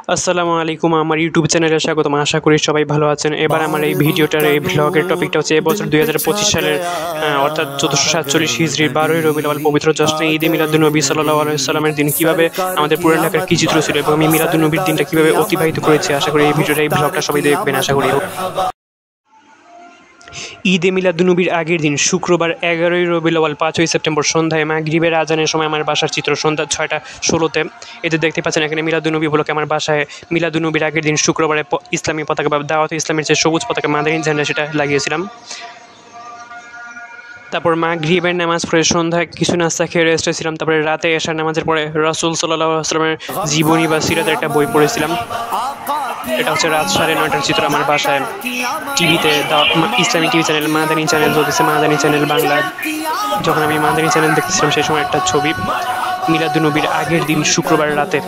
আসসালামু আলাইকুম, আমার ইউটিউব চ্যানেলে স্বাগতম। আশা করি সবাই ভালো আছেন। এবার আমার এই ভিডিওটার এই ভ্লগের টপিকটা হচ্ছে এবছর 2025 সালের অর্থাৎ 1447 হিজরির 12ই রবিউল আউয়াল পবিত্র জশ্নে ঈদে মিলাদুন্নবী সাল্লাল্লাহু আলাইহি ওয়াসাল্লামের দিন কিভাবে আমাদের পুরো এলাকার কি চিত্র ছিল এবং আমি মিলাদুন্নবীর দিনটা কিভাবে অতিবাহিত করেছি। আশা করি এই ভিডিওটা এই ভ্লগটা সবাই দেখবেন। আশা করি ঈদে মিলাদুন্নবীর আগের দিন শুক্রবার 11ই রবিউল আউয়াল 5ই সেপ্টেম্বর সন্ধ্যায় মাগরিবের আজানের সময় আমার বাসার চিত্র সন্ধ্যা 6:16 এতে দেখতে পাচ্ছেন এখানে মিলাদুন্নবী উপলক্ষে আমার বাসায় মিলাদুন্নবীর আগের দিন শুক্রবারে ইসলামী পতাকা বা দাওয়াত ইসলামের যে সবুজ পতাকা মাদানী ঝান্ডা সেটা লাগিয়েছিলাম। তারপর মাগরিবের নামাজ পড়ে সন্ধ্যায় কিছু নাস্তা খেয়ে রেস্টে ছিলাম। তারপরে রাতে এশার নামাজের পরে রাসূল সাল্লাল্লাহু আলাইহি ওয়াসাল্লামের জীবনী বা সিরাতের একটা বই পড়েছিলাম। এটা হচ্ছে রাত 9:30টার চিত্র। আমার বাসায় টিভিতে ইসলামী টিভি চ্যানেল মাদানী চ্যানেল চলতেছে, মাদানী চ্যানেল বাংলা। যখন আমি মাদানী চ্যানেল দেখতেছিলাম সেই সময় একটা ছবি মিলাদুন্নবীর আগের দিন শুক্রবার রাতে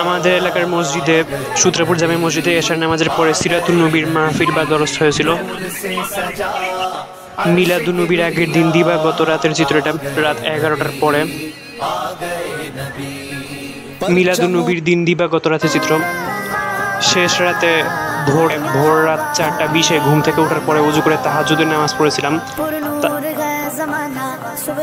আমাদের এলাকার মসজিদে সূত্রাপুর জামে মসজিদে এশার নামাজের পরে সিরাতুন্নবীর মাহফিল বা দরস হয়েছিল। মিলাদুন্নবীর আগের দিন দিবাগত রাতের চিত্রটা রাত 11টার পরে। মিলাদুন্নবীর দিন দিবাগত রাতের চিত্র শেষ রাতে ভোর রাত 4:20 ঘুম থেকে ওঠার পরে উজু করে তাহাজ্জুদের নামাজ পড়েছিলাম।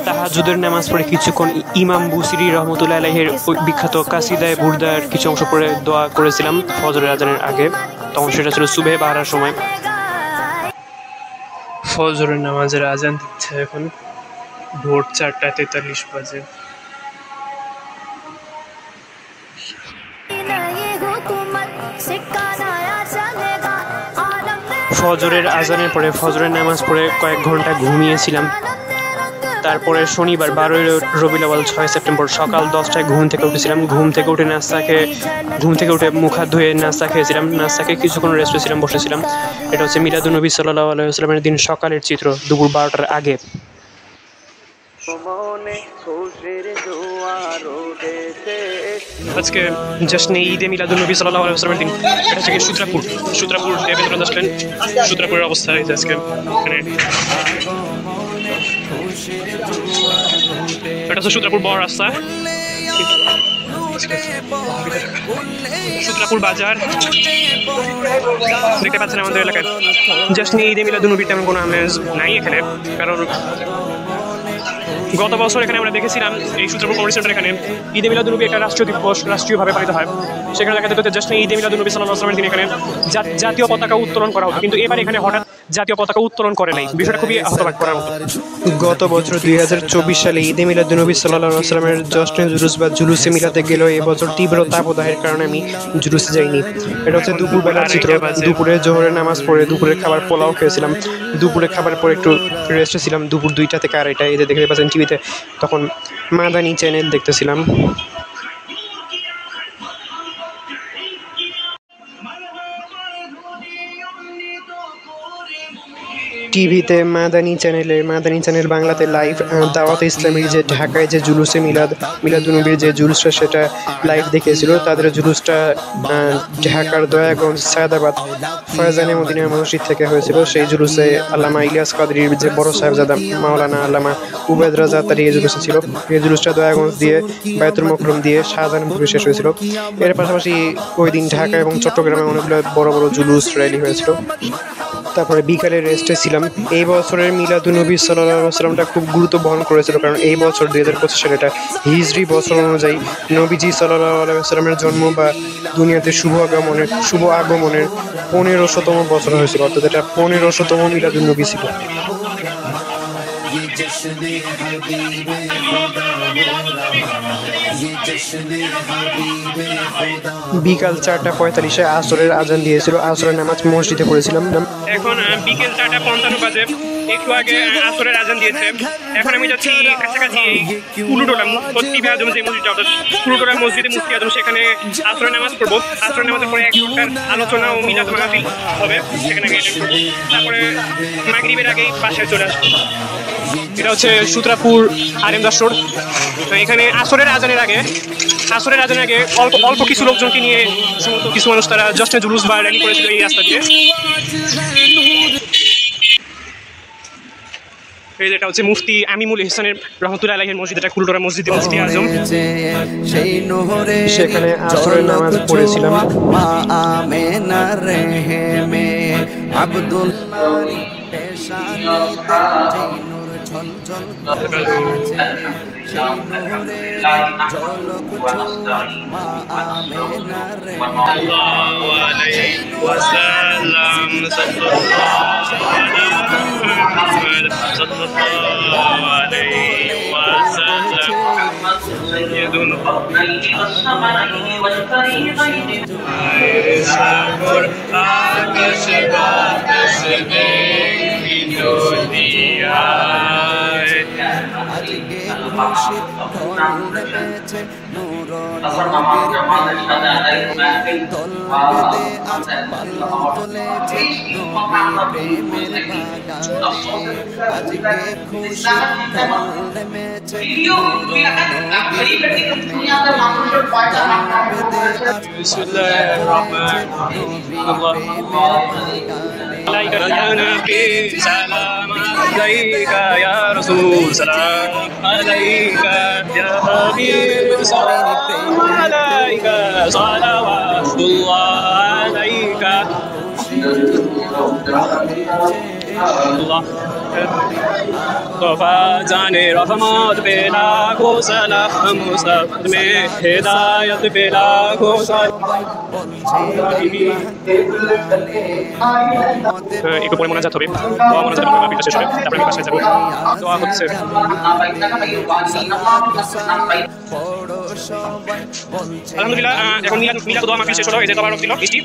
তাহাজ্জুদের নামাজ পড়ে কিছুক্ষণ ইমাম বুসিরি রহমতুল্লাহ আলাইহির বিখ্যাত কাসিদায়ে বুরদার কিছু অংশ পড়ে দোয়া করেছিলাম ফজরের আজানের আগে। তখন সেটা ছিল সুবহে বাহারার সময়। ফজরের নামাজের আজান দিচ্ছে এখন ভোর 4:43 বাজে। ফজরের আজানের পরে ফজরের নামাজ পড়ে কয়েক ঘন্টা ঘুমিয়েছিলাম। তারপরে শনিবার 12ই রবিউল আউয়াল 6 সেপ্টেম্বর সকাল 10টায় ঘুম থেকে উঠেছিলাম। ঘুম থেকে উঠে মুখ হাত ধুয়ে নাস্তা খেয়েছিলাম। নাস্তা খেয়ে কিছুক্ষণ রেস্টে ছিলাম, বসেছিলাম। এটা হচ্ছে মিলাদুন্নবী সাল্লাল্লাহু আলাইহি ওয়াসাল্লামের দিন সকালের চিত্র দুপুর 12টার আগে। আজকে জশ্নে ঈদে মিলাদুন্নবী সাল্লাল্লাহু আলাইহি ওয়াসাল্লামের দিন। এটা হচ্ছে সূত্রাপুর দেবেন্দ্র আসলেন। সূত্রাপুরের অবস্থা হয়েছে আজকে এখানে। এটা হচ্ছে সূত্রাপুর বড় রাস্তা, সূত্রাপুর বাজার দেখতে পাচ্ছেন। আমাদের এলাকায় জশ্নে ঈদে মিলাদুন্নবীর তেমন কোনো আমেজ নাই এখানে, কারণ গত বছর এখানে আমরা দেখেছিলাম এই সূত্রাপুর কমিউনিটি সেন্টার এখানে ঈদে মিলাদুন্নবী একটা রাষ্ট্রীয় দিবস রাষ্ট্রীয়ভাবে পালিত হয়। সেখানে দেখা যেত জশ্নে ঈদে মিলাদুন্নবী সাল্লাল্লাহু আলাইহি ওয়াসাল্লামের দিন এখানে জাতীয় পতাকা উত্তোলন করা হতো, কিন্তু এবার এখানে হঠাৎ জাতীয় পতাকা উত্তোলন করে নাই। বিষয়টা খুবই হতবাক করার মতো। গত বছর 2024 সালে ঈদে মিলাদুন্নবী সাল্লাল্লাহু আলাইহি ওয়াসাল্লামের জশ্নে জুলুস বা জুলুসে মিলাতে গেলেও এবছর তীব্র তাপদাহের কারণে আমি জুলুসে যাইনি। এটা হচ্ছে দুপুরবেলার চিত্র। দুপুরে জোহরের নামাজ পড়ে দুপুরের খাবার পোলাও খেয়েছিলাম। দুপুরে খাবার পরে একটু রেস্টে ছিলাম দুপুর 2টা থেকে 2:30। এই যে দেখতে পাচ্ছেন টিভিতে তখন মাদানী চ্যানেল দেখতেছিলাম। টিভিতে মাদানী চ্যানেল বাংলাতে লাইভ দাওয়াত ইসলামীর যে ঢাকায় যে জুলুসে মিলাদুন্নবীর যে জুলুসটা সেটা লাইভ দেখিয়েছিল। তাদের জুলুসটা ঢাকার দয়াগঞ্জ সায়দাবাদ ফয়জানে মদিনা মসজিদ থেকে হয়েছিল। সেই জুলুসে আল্লামা ইলিয়াস কাদরির যে বড় সাহেবজাদা মাওলানা আল্লামা উবাইদ রাজা তার এই জুলুসে ছিল। এই জুলুসটা দয়াগঞ্জ দিয়ে বায়তুল মোকরম দিয়ে শাহজাহানপুরে শেষ হয়েছিল। এর পাশাপাশি ওই দিন ঢাকা এবং চট্টগ্রামে অনেকগুলো বড় বড় জুলুস র্যালি হয়েছিল। তারপরে বিকালে রেস্টে ছিলাম। এই বছরের মিলাদুন্নবী সাল্লাল্লাহু আলাইহি ওয়াসাল্লাম খুব গুরুত্ব বহন করেছিল, কারণ এই বছর 2025 সালে এটা হিজরি বছর অনুযায়ী নবীজি সাল্লাল্লাহু আলাইহি ওয়াসাল্লামের জন্ম বা দুনিয়াতে শুভ আগমনের 1500তম বছর হয়েছিল, অর্থাৎ এটা 1500তম মিলাদুন্নবী ছিল। বিকাল 4:45 আসরের আজান দিয়েছিল। আসরের নামাজ মসজিদে পড়েছিলাম। এখন বিকেল 4:55 বাজে। একটু আগে আসরের আজান দিয়েছে। এখন আমি যাচ্ছি কাছাকাছি উলুটোলা মুফতি আজম যে মসজিদটা, অর্থাৎ উলুটোলা মসজিদে মুফতি আজম, সেখানে আসরের নামাজ পড়বো। আসরের নামাজের পরে 1 ঘন্টার আলোচনা ও মিলাদ মাহফিল হবে, সেখানে গিয়ে তারপরে মাগরিবের আগেই বাসায় চলে আসবো। এটা হচ্ছে সূত্রাপুর আরেমদাস রোড। এখানে আসরের আজানের আগে অল্প কিছু লোকজনকে নিয়ে কিছু মানুষ তারা জশ্নে জুলুস বা র্যালি করেছিল এই রাস্তা দিয়ে। এই যেটা হচ্ছে মুফতি আমিমুল ইহসানের রহমতুল্লাহ আলাইহির মসজিদ, এটা কুলতরা মসজিদে মুফতি আজম। সেখানে আসরের নামাজ পড়েছিলাম। মা আমেনা রেহেমে আব্দুল্লাহ পেশানিতে যেই নূর ঝলঝল করেছে, সেই নূরের ঝলক ছোঁয়া মা আমেনা রেহেমে। আজকে খুশির ঢল নেমেছে নূর নবীর দল বেঁধে আজ পাল্লা তুলেছে নবী প্রেমের বাগানে। আজকে খুশির ঢল নেমেছে নূর নবীর عليك يا نبي سلام عليك يا رسول سلام عليك يا حبيب سلام عليك صلوات الله عليك الله तोहफा जाने रहमत पे लाखों सलाम मुस्तफ़ा में हिदायत पे लाखों একটু পরে মোনাজাত হবে, দোয়া মোনাজাত হবে, মাহফিলটা শেষ হবে, তারপরে আমি বাসায় যাবো। দোয়া হচ্ছে। আলহামদুলিল্লাহ, এখন মিলাদ দোয়া মাহফিল শেষ হলো। এই যে দোয়া ছিল বৃষ্টি,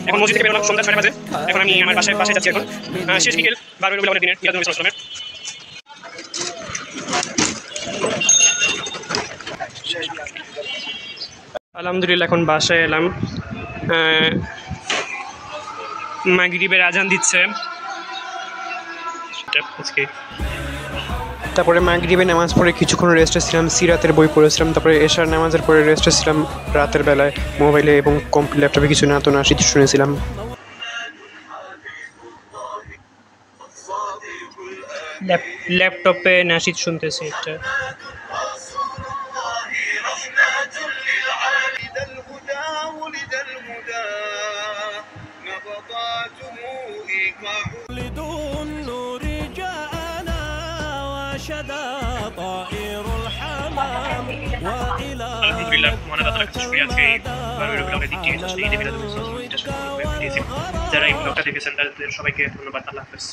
এখন মসজিদ থেকে বেরোলাম সন্ধ্যা 6টা বাজে। এখন আমি আমার বাসায় যাচ্ছি। এখন শেষ বিকেল 12 রবিউল আউয়ালের দিনের মিলাদ নবী সাল্লাল্লাহু আলাইহি ওয়াসাল্লামের। আলহামদুলিল্লাহ, এখন বাসায় এলাম। মাগরিবের আজান দিচ্ছে। তারপরে মাগরিবে নামাজ পড়ে কিছুক্ষণ রেস্টে ছিলাম, সিরাতের বই পড়েছিলাম। তারপরে এশার নামাজের পরে রেস্টে ছিলাম রাতের বেলায়, মোবাইলে এবং ল্যাপটপে কিছু নাশিদ শুনেছিলাম। ল্যাপটপে নাশিদ শুনতেছি একটা। আলহামদুলিল্লাহ, মহান আল্লাহর কাছে শুকরিয়া আজকে এই 12 রবিউল আউয়ালের দিনটি আসলে ঈদে মিলাদুন নবী সাল্লাল্লাহু আলাইহি ওয়াসাল্লাম। যারা এই ব্লগটা দেখেছেন তাদের সবাইকে ধন্যবাদ। আল্লাহ হাফেজ।